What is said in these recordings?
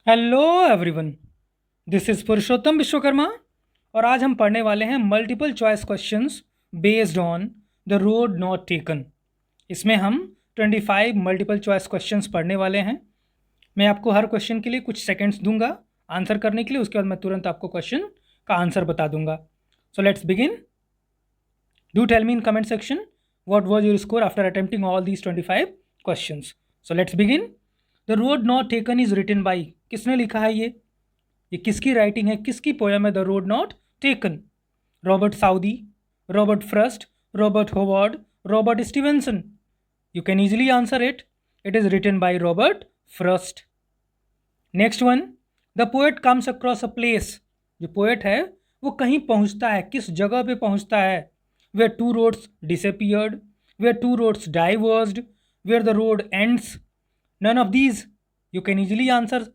Hello everyone, this is पुरुषोत्तम विश्वकर्मा और आज हम पढ़ने वाले हैं multiple choice questions based on the road not taken. इसमें हम 25 मल्टीपल चॉइस क्वेश्चंस पढ़ने वाले हैं। मैं आपको हर क्वेश्चन के लिए कुछ सेकंड्स दूंगा आंसर करने के लिए। उसके बाद मैं तुरंत आपको क्वेश्चन का आंसर बता दूंगा। So let's begin. Do tell me in comment section what was your score after attempting all these 25 questions. So let's begin. The road not taken is written by, किसने लिखा है ये किसकी राइटिंग है, किसकी पोयम है the road not taken? Robert Southey, Robert Frost, Robert Howard, Robert Stevenson? You can easily answer it. It is written by Robert Frost. Next one. The poet comes across a place, जो poet है वो कहीं पहुंचता है, किस जगह पे पहुंचता है? Where two roads disappeared, where two roads diverged, where the road ends? None of these. You can easily answer.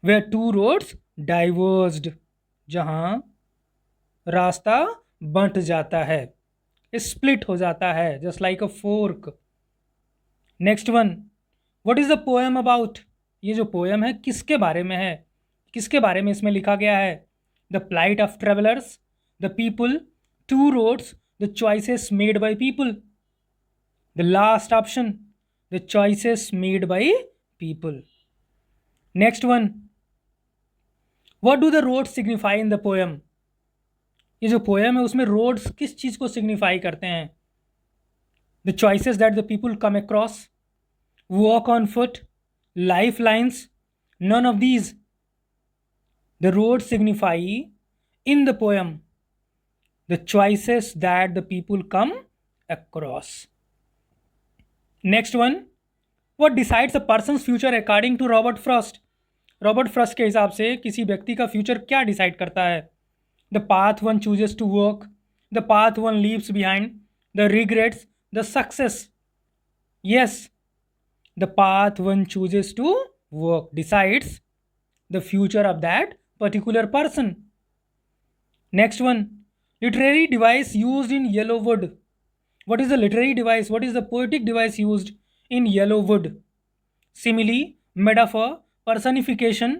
Where two roads diverged, जहां रास्ता बंट जाता है, स्प्लिट हो जाता है, just like a fork. Next one. What is the poem about, ये जो पोएम है किसके बारे में है, किसके बारे में इसमें लिखा गया है? The plight of travellers, the people, two roads, the choices made by people? The last option, the choices made by people. Next one. What do the roads signify in the poem, ये जो poem है उसमें roads किस चीज को signify करते हैं? The choices that the people come across, walk on foot, life lines? None of these. The road signify in the poem the choices that the people come across. Next one. What decides a person future according to Robert Frost, Robert Frost के हिसाब से किसी व्यक्ति का future क्या decide करता है? The path one chooses to work, the path one leaves behind, the regrets, the success? Yes, the path one chooses to work decides the future of that particular person. Next one. Literary device used in yellow wood, what is the literary device, what is the poetic device used in yellow wood? Simile, metaphor, personification,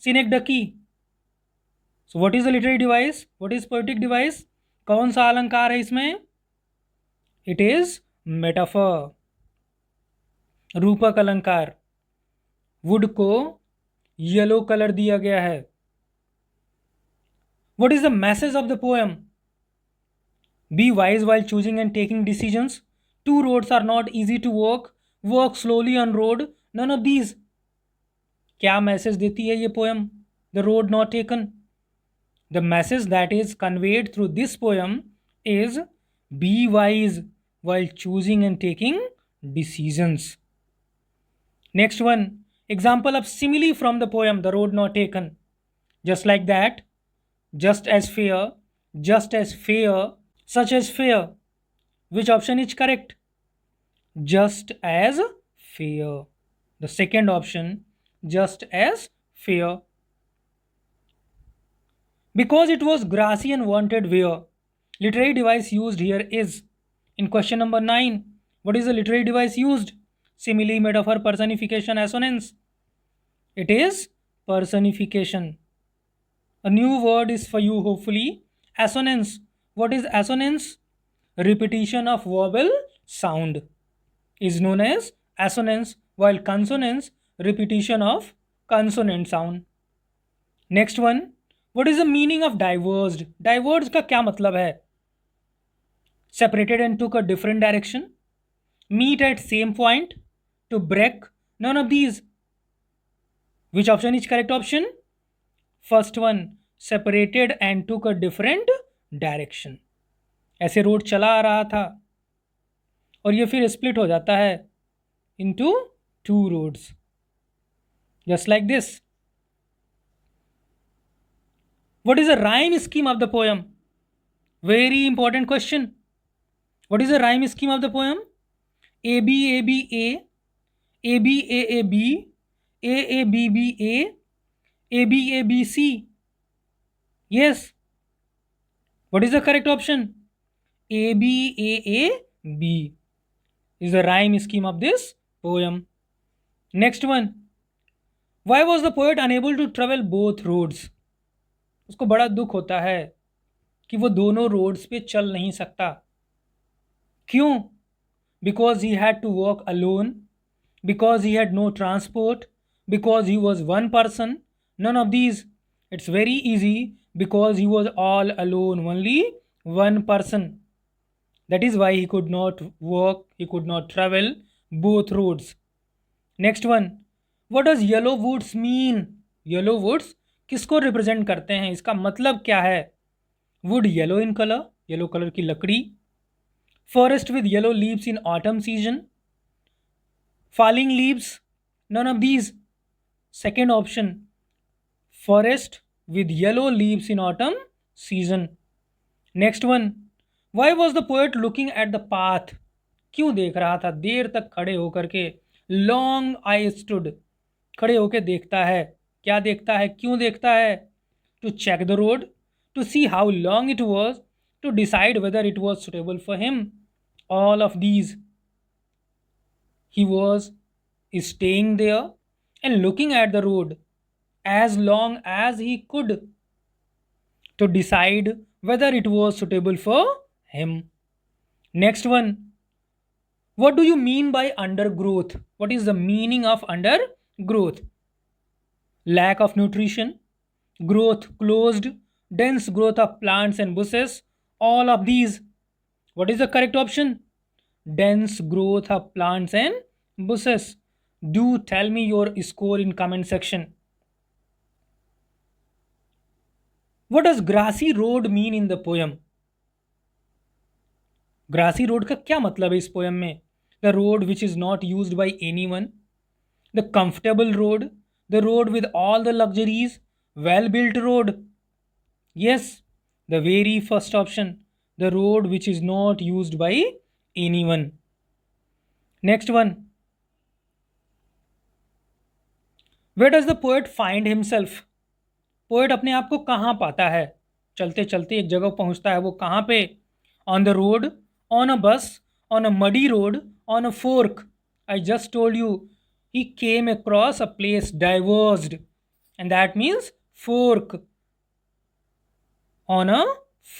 synecdoche? So what is the literary device, what is poetic device? कौन सा अलंकार है इसमें? it is metaphor, रूपक अलंकार। Would को yellow colour दिया गया है। what is the message of the poem? Be wise while choosing and taking decisions. Two roads are not easy to walk. Walk slowly on road. None of these. क्या message देती है ये poem the road not taken? The message that is conveyed through this poem is be wise while choosing and taking decisions. Next one. Example of simile from the poem The Road Not Taken. Just like that. Just as fair. Just as fair. Such as fair. Which option is correct? Just as fair. The second option, just as fair. Because it was grassy and wanted wear. Literary device used here is, in question number 9, what is the literary device used? Simile, metaphor, personification, assonance? It is personification. A new word is for you, hopefully. Assonance. What is assonance? Repetition of vowel sound is known as assonance, while consonance, repetition of consonant sound. Next one. What is the meaning of diverged? Diverged का क्या मतलब है? Separated and took a different direction, meet at same point, to break? None of these. Which option is correct option? First one, separated and took a different direction. ऐसे road चला आ रहा था और ये फिर स्प्लिट हो जाता है into two roads, just like this. What is the rhyme scheme of the poem? Very important question. What is the rhyme scheme of the poem? A B A B A, A B A A B, A A B B A, A B A B C? Yes. What is the correct option? A B A A B is the rhyme scheme of this poem. Next one. Why was the poet unable to travel both roads? उसको बड़ा दुख होता है कि वो दोनों roads पे चल नहीं सकता। क्यों? Because he had to walk alone, because he had no transport, because he was one person, none of these. It's very easy, because he was all alone, only one person. That is why he could not walk, he could not travel both roads. Next one, what does yellow woods mean? Yellow woods किसको represent करते हैं, इसका मतलब क्या है? Would yellow in colour, yellow colour की लकड़ी। Forest with yellow leaves in autumn season, falling leaves, none of these. Second option, forest with yellow leaves in autumn season. Next one, why was the poet looking at the path? क्यों देख रहा था देर तक खड़े होकर के? long I stood, खड़े होकर देखता है। क्या देखता है, क्यों देखता है? to check the road, to see how long it was, to decide whether it was suitable for him. All of these. He was staying there and looking at the road as long as he could to decide whether it was suitable for him. Next one, what do you mean by undergrowth? What is the meaning of undergrowth? Lack of nutrition, growth closed, dense growth of plants and bushes, all of these. What is the correct option? Dense growth of plants and bushes. Do tell me your score in comment section. What does grassy road mean in the poem? Grassy road का क्या मतलब है इस poem में? The road which is not used by anyone, the comfortable road, the road with all the luxuries, well built road. Yes, the very first option, the road which is not used by anyone. Next one, where does the poet find himself? Poet अपने आप को कहाँ पाता है? चलते चलते एक जगह पहुंचता है, वो कहाँ पे? On the road, on a bus, on a muddy road, on a fork. I just told you he came across a place diverged and that means fork. On a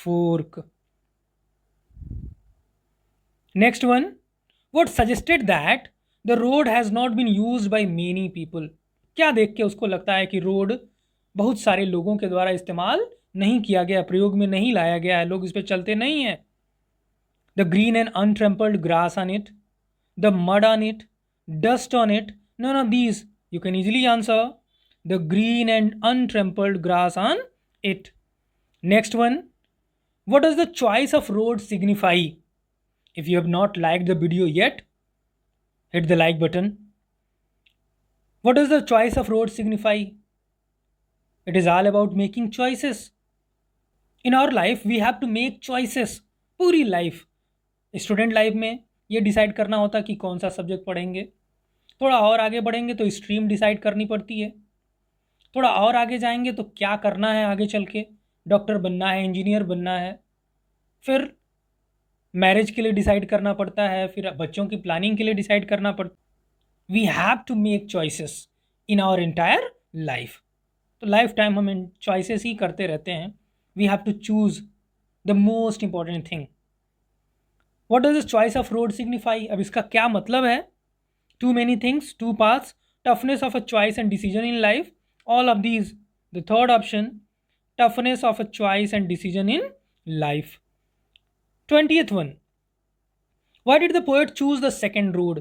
fork. Next one, what suggested that the road has not been used by many people? क्या देख के उसको लगता है कि road बहुत सारे लोगों के द्वारा इस्तेमाल नहीं किया गया, प्रयोग में नहीं लाया गया है, लोग इस पर चलते नहीं हैं? The green and untrampled grass on it, the mud on it, dust on it, none of these. You can easily answer the green and untrampled grass on it. Next one, what does the choice of road signify? If you have not liked the video yet, hit the like button. What does the choice of road signify? It is all about making choices. In our life, we have to make choices. पूरी life, student life में ये decide करना होता कि कौन सा subject पढ़ेंगे. थोड़ा और आगे बढ़ेंगे तो स्ट्रीम डिसाइड करनी पड़ती है. थोड़ा और आगे जाएंगे तो क्या करना है आगे चल के, डॉक्टर बनना है, इंजीनियर बनना है, फिर मैरिज के लिए डिसाइड करना पड़ता है, फिर बच्चों की प्लानिंग के लिए डिसाइड करना पड़ता. We have to make choices in our entire life. तो लाइफ टाइम हम चॉइसेस ही करते रहते हैं. We have to choose the most important thing. What does the choice of road signify? अब इसका क्या मतलब है? Too many things, two paths, toughness of a choice and decision in life, all of these. The third option, toughness of a choice and decision in life. 20th one, why did the poet choose the second road?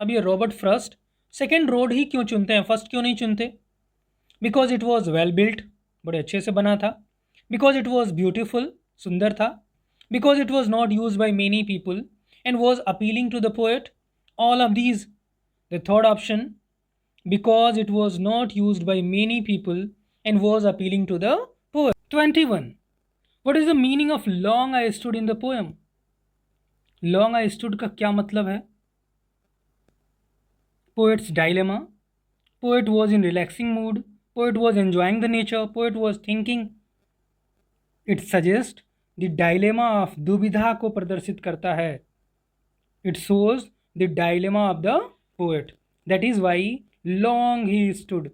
अब ये Robert Frost second road ही क्यों चुनते हैं, first क्यों नहीं चुनते? Because it was well built, बड़े अच्छे से बना था. बिकॉज इट वॉज ब्यूटिफुल, सुंदर था. Because it was not use by many people and was appealing to the poet. All of these. The third option, because it was not use by many people and was appealing to the poet. 21, what is the meaning of long I stood in the poem? long I stood का क्या मतलब है? Poet's dilemma. Poet was in relaxing mood. Poet was enjoying the nature. Poet was thinking. It suggests the dilemma of दुविधा को प्रदर्शित करता है. It shows the dilemma of the poet. That is why long he stood.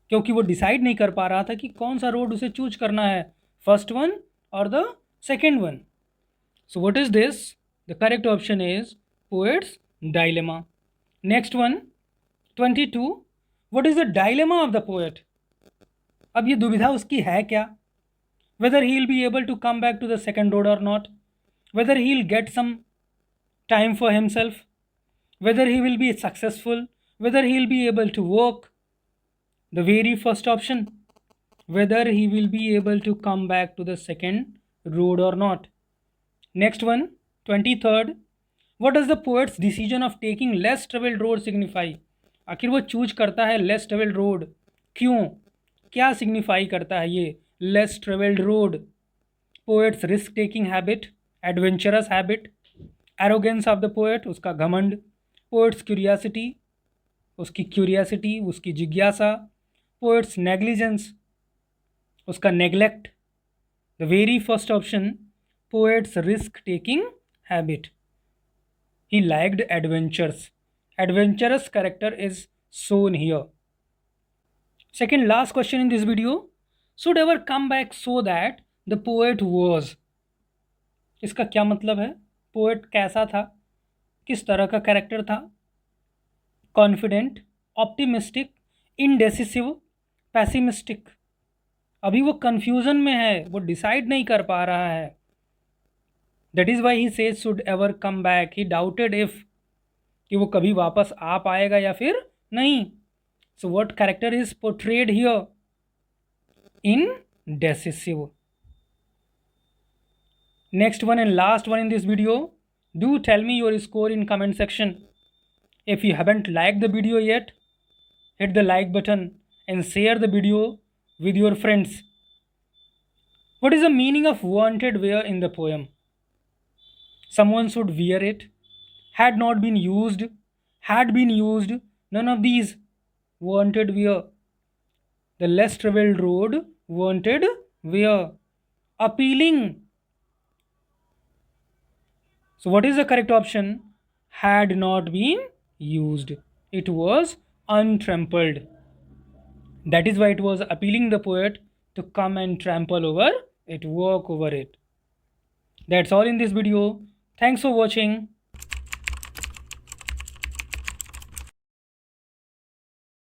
क्योंकि वो decide नहीं कर पा रहा था कि कौन सा रोड उसे चूज करना है, फर्स्ट वन और the second one. So what is this? The correct option is poet's dilemma. Next one, 22. What is the dilemma of the poet? अब ये दुविधा उसकी है क्या? Whether he will be able to come back to the second road or not, whether he will get some time for himself, whether he will be successful, whether he will be able to work. The very first option, whether he will be able to come back to the second road or not. Next one, 23rd. What does the poet's decision of taking less traveled road signify? आखिर वो choose करता है less travelled road क्यों? क्या signify करता है ये less travelled road? Poets risk taking habit, adventurous habit, arrogance of the poet, उसका घमंड, पोएट्स क्यूरियासिटी, उसकी जिज्ञासा, पोएट्स नेग्लिजेंस, उसका neglect. The very first option, poet's risk-taking habit. He liked adventures. Adventurous character is shown here. Second last question in this video. Should ever come back so that the poet was. इसका क्या मतलब है? Poet कैसा था? किस तरह का character था? Confident, optimistic, indecisive, pessimistic. अभी वो कंफ्यूजन में है, वो डिसाइड नहीं कर पा रहा है. That is why he says should ever come back. He doubted if कि वो कभी वापस आ पाएगा या फिर नहीं. So what character is portrayed here? Indecisive. Next one and last one in this video. Do tell me your score in comment section. If you haven't liked the video yet, hit the like button and share the video with your friends. What is the meaning of wanted wear in the poem? Someone should wear it, had not been used, had been used, none of these. Wanted wear. The less traveled road, wanted wear. Appealing. So what is the correct option? Had not been used. It was untrampled. That is why it was appealing the poet to come and trample over it, walk over it. That's all in this video. Thanks for watching.